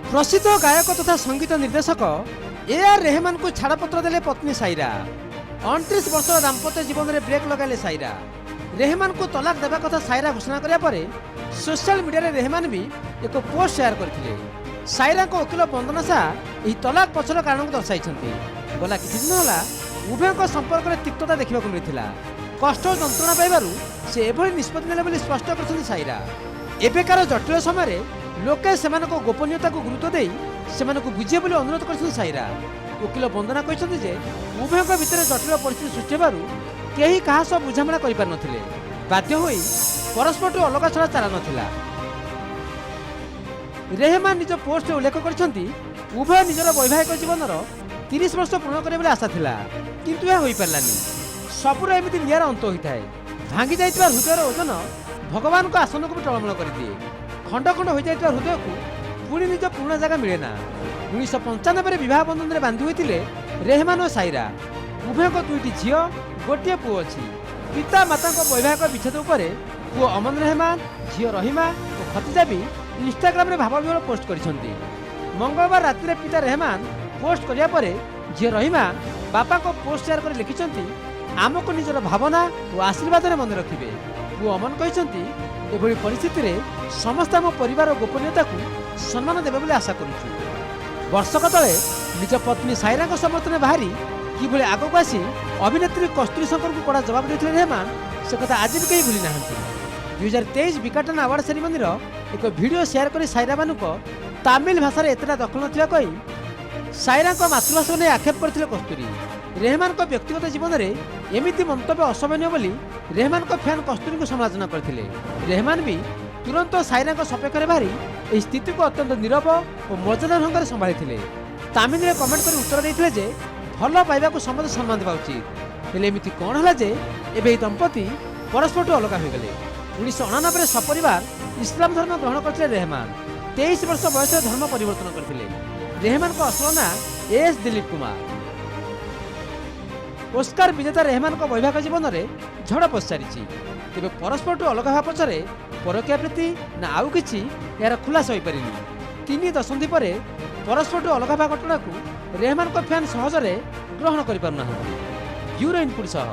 प्रसिद्ध गायक तथा संगीत निर्देशक ए.आर. रेहमान को छाड़पत्र देले पत्नी साइरा। 29 वर्ष दाम्पत्य जीवन में ब्रेक लगाले साइरा। रेहमान को तलाक देवा कथा साइरा घोषणा करिया परे सोशल मीडिया रे रेहमान भी एक पोस्ट शेयर करथिले। साइरा को वकील वंदना शाह तलाक पछर कारण दर्शाई। गला किछि दिन होला उभय संपर्क में तिक्तता देखा मिलता। कष्ट और जंत्रणा पाइबारु से एभली निष्पत्ति नेले बोली स्पष्ट करछन्ती साइरा। एबेकार जटिल समय लोके सेमानक गोपनीयता को गुरुत्व देई सेमानक बुझे बोली अनुरोध करछन्ती साइरा। वकील वंदना कहछन्ती जे उभय भितर जटिल परिस्थिति सृष्टि हेबारु केही काहा सह बुझामणा करि पार नथिले। बाध्य होई परस्पर अलग छड़ा चारा नथिला। रेहमान निज पोस्ट उल्लेख करछन्ती उभय निजर वैवाहिक जीवनर 30 वर्ष पूर्ण करे बोली आशा थिला, किंतु यह होई पारलानी। सबुर एमिति नियार अंत होता है। भांगी जाइतबा हृदयर ओजन भगवान को आसन को भी टळमळ करदिए। खंड खंड हो जाइतबा हृदय को पुणी निज पुराना जगह मिले ना। 1995 विवाह बंधन में बांधि होते रेहमान और साइरा। उभय को 2टी झील गोटे पुओ अच्छी। पिता माता वैवाहिक विच्छेद उपरे पुओ अमन रेहमान, झील रहीमा और खतीजा भी इंस्टाग्राम रे भाव विहल पोस्ट करिसंती। मंगलवार राति पिता रेहमान पोस्ट करिया परे झील रहीमा बापा को पोस्ट शेयर कर लिखिसंती आमको निजर भावना और आशीर्वाद मन रखिए। पुओ अमन कहते एभली परिस्थिति रे समस्त आम परिवार गोपनीयता को सम्मान देवे बोली आशा करुछु। वर्षक तले निज पत्नी साइरा समर्थन बाहरी किभली आगक आसी अभिनेत्री कस्तूरी शंकर को कड़ा जवाब देते रेहमान से कथा आज भी कहीं भूली ना। 2023 विकाटन अवार्ड सेरेमनी एक वीडियो शेयर कर साइरा मानुक तमिल भाषा एतटा दखल नथिबा कही साइरा मातृभाषा नहीं आक्षेप करथिले कस्तूरी। रेहमान को व्यक्तिगत जीवन में एमिति मंतव्य असमनीय बोली रेहमान को फैन कस्तूरी को समालोचना करथिले। रेहमान भी तुरंत साइरा सपेक्ष में बाहरी इस स्थिति को अत्यंत नीरव और मर्यादा ढंग से संभाली। तमिल में कमेंट कर उत्तर देते जे भल पाइबा को समस्त सम्मान देवा उचित। हेले एमिति कौन है जे एबे दंपति परस्पर अलग हो गले। 1999 सपरिवार इस्लाम धर्म ग्रहण करथिले रेहमान। 23 वर्ष बयस धर्म परिवर्तन करथिले। रेहमान को असल ना एस दिलीप कुमार। ओस्कार विजेता रेहमान को वैवाहिक जीवन में झड़ पसारी। तेज परस्पर अलग होगा पछरे परकीय प्रीति ना आउ किछि यार खुलासा हो पारिनी। 3 दशंधि पर परस्पर अलग होगा घटना को रेहमान को फैन सहजरे ग्रहण कर पारना। ब्यूरो इनपुट सह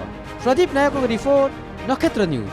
प्रदीप नायक रिपोर्ट, नक्षत्र न्यूज।